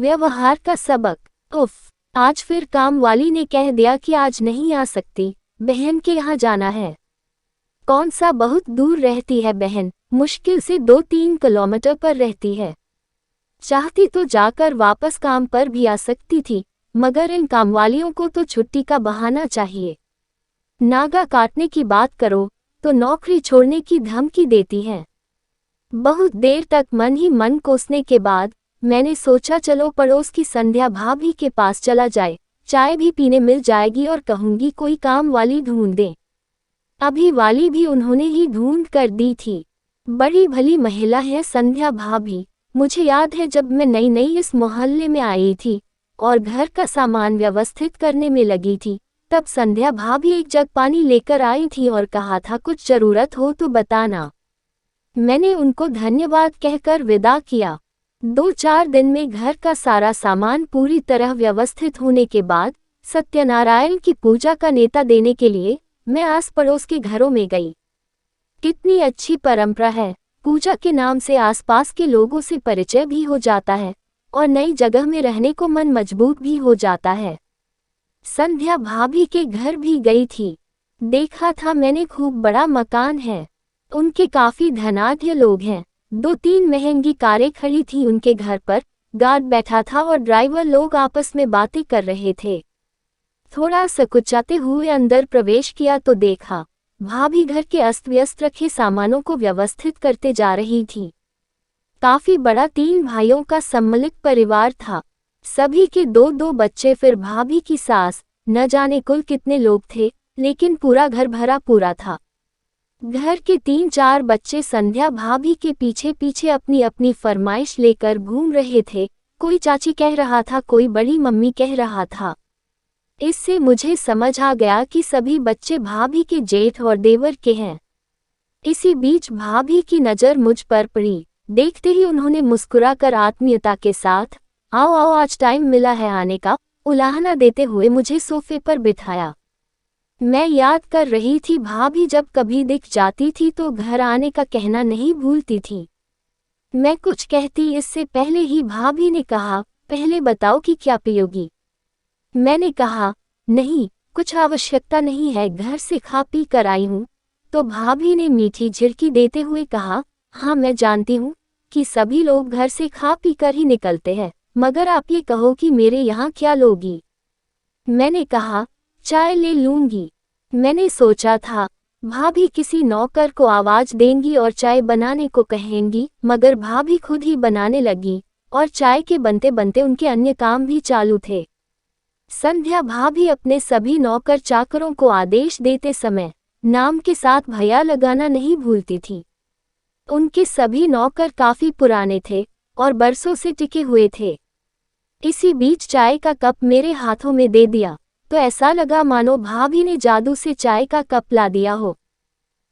व्यवहार का सबक। उफ, आज फिर काम वाली ने कह दिया कि आज नहीं आ सकती, बहन के यहाँ जाना है। कौन सा बहुत दूर रहती है बहन, मुश्किल से 2-3 किलोमीटर पर रहती है। चाहती तो जाकर वापस काम पर भी आ सकती थी, मगर इन कामवालियों को तो छुट्टी का बहाना चाहिए। नागा काटने की बात करो तो नौकरी छोड़ने की धमकी देती हैं। बहुत देर तक मन ही मन कोसने के बाद मैंने सोचा चलो पड़ोस की संध्या भाभी के पास चला जाए, चाय भी पीने मिल जाएगी और कहूंगी कोई काम वाली ढूंढ दें। अभी वाली भी उन्होंने ही ढूंढ कर दी थी। बड़ी भली महिला है संध्या भाभी। मुझे याद है जब मैं नई नई इस मोहल्ले में आई थी और घर का सामान व्यवस्थित करने में लगी थी, तब संध्या भाभी एक जग पानी लेकर आई थी और कहा था कुछ जरूरत हो तो बताना। मैंने उनको धन्यवाद कहकर विदा किया। 2-4 दिन में घर का सारा सामान पूरी तरह व्यवस्थित होने के बाद सत्यनारायण की पूजा का नेता देने के लिए मैं आस पड़ोस के घरों में गई। कितनी अच्छी परंपरा है, पूजा के नाम से आसपास के लोगों से परिचय भी हो जाता है और नई जगह में रहने को मन मजबूत भी हो जाता है। संध्या भाभी के घर भी गई थी। देखा था मैंने खूब बड़ा मकान है, उनके काफी धनाढ्य लोग हैं। 2-3 महंगी कारें खड़ी थी उनके घर पर, गार्ड बैठा था और ड्राइवर लोग आपस में बातें कर रहे थे। थोड़ा सकुचाते हुए अंदर प्रवेश किया तो देखा भाभी घर के अस्त व्यस्त रखे सामानों को व्यवस्थित करते जा रही थी। काफी बड़ा 3 भाइयों का सम्मिलित परिवार था, सभी के 2-2 बच्चे, फिर भाभी की सास, न जाने कुल कितने लोग थे, लेकिन पूरा घर भरा पूरा था। घर के 3-4 बच्चे संध्या भाभी के पीछे पीछे अपनी अपनी फरमाइश लेकर घूम रहे थे। कोई चाची कह रहा था, कोई बड़ी मम्मी कह रहा था। इससे मुझे समझ आ गया कि सभी बच्चे भाभी के जेठ और देवर के हैं। इसी बीच भाभी की नज़र मुझ पर पड़ी। देखते ही उन्होंने मुस्कुराकर आत्मीयता के साथ आओ आओ आज टाइम मिला है आने का उलाहना देते हुए मुझे सोफे पर बिठाया। मैं याद कर रही थी भाभी जब कभी दिख जाती थी तो घर आने का कहना नहीं भूलती थी। मैं कुछ कहती इससे पहले ही भाभी ने कहा, पहले बताओ कि क्या पियोगी। मैंने कहा, नहीं कुछ आवश्यकता नहीं है, घर से खा पी कर आई हूँ। तो भाभी ने मीठी झिड़की देते हुए कहा, हाँ मैं जानती हूँ कि सभी लोग घर से खा पी कर ही निकलते हैं, मगर आप ये कहो कि मेरे यहाँ क्या लोगी। मैंने कहा, चाय ले लूंगी। मैंने सोचा था भाभी किसी नौकर को आवाज देंगी और चाय बनाने को कहेंगी, मगर भाभी खुद ही बनाने लगी और चाय के बनते बनते उनके अन्य काम भी चालू थे। संध्या भाभी अपने सभी नौकर चाकरों को आदेश देते समय नाम के साथ भैया लगाना नहीं भूलती थी। उनके सभी नौकर काफी पुराने थे और बरसों से टिके हुए थे। इसी बीच चाय का कप मेरे हाथों में दे दिया तो ऐसा लगा मानो भाभी ने जादू से चाय का कप ला दिया हो।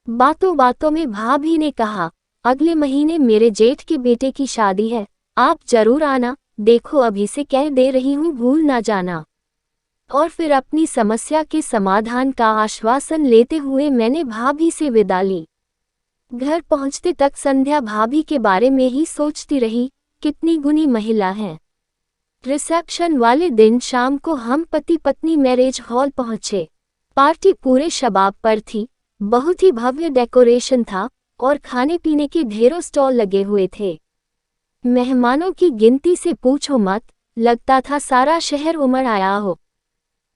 बातों बातों में भाभी ने कहा, अगले महीने मेरे जेठ के बेटे की शादी है, आप जरूर आना, देखो अभी से कह दे रही हूँ भूल ना जाना। और फिर अपनी समस्या के समाधान का आश्वासन लेते हुए मैंने भाभी से विदा ली। घर पहुंचते तक संध्या भाभी के बारे में ही सोचती रही, कितनी गुणी महिला है। रिसेप्शन वाले दिन शाम को हम पति पत्नी मैरिज हॉल पहुंचे। पार्टी पूरे शबाब पर थी, बहुत ही भव्य डेकोरेशन था और खाने पीने के ढेरों स्टॉल लगे हुए थे। मेहमानों की गिनती से पूछो मत, लगता था सारा शहर उमड़ आया हो।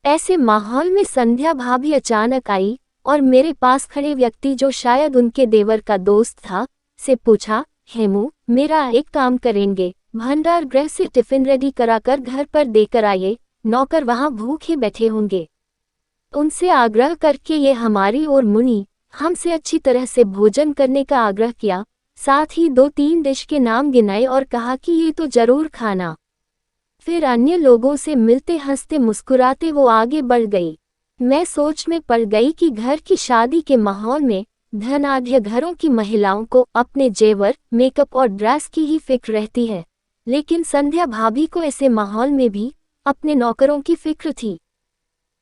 ऐसे माहौल में संध्या भाभी अचानक आई और मेरे पास खड़े व्यक्ति जो शायद उनके देवर का दोस्त था से पूछा, हेमू मेरा एक काम करेंगे, भंडार गृह से टिफिन रेडी कराकर घर पर देकर आइए, नौकर वहां भूखे बैठे होंगे। उनसे आग्रह करके ये हमारी ओर मुनी, हमसे अच्छी तरह से भोजन करने का आग्रह किया, साथ ही 2-3 डिश के नाम गिनाए और कहा कि ये तो जरूर खाना। फिर अन्य लोगों से मिलते हंसते मुस्कुराते वो आगे बढ़ गई। मैं सोच में पड़ गई कि घर की शादी के माहौल में धनाढ्य घरों की महिलाओं को अपने जेवर, मेकअप और ड्रेस की ही फिक्र रहती है, लेकिन संध्या भाभी को ऐसे माहौल में भी अपने नौकरों की फिक्र थी।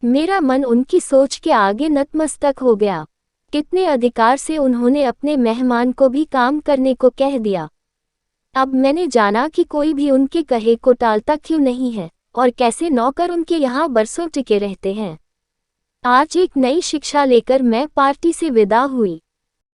मेरा मन उनकी सोच के आगे नतमस्तक हो गया। कितने अधिकार से उन्होंने अपने मेहमान को भी काम करने को कह दिया। अब मैंने जाना कि कोई भी उनके कहे को टालता क्यों नहीं है और कैसे नौकर उनके यहाँ बरसों टिके रहते हैं। आज एक नई शिक्षा लेकर मैं पार्टी से विदा हुई।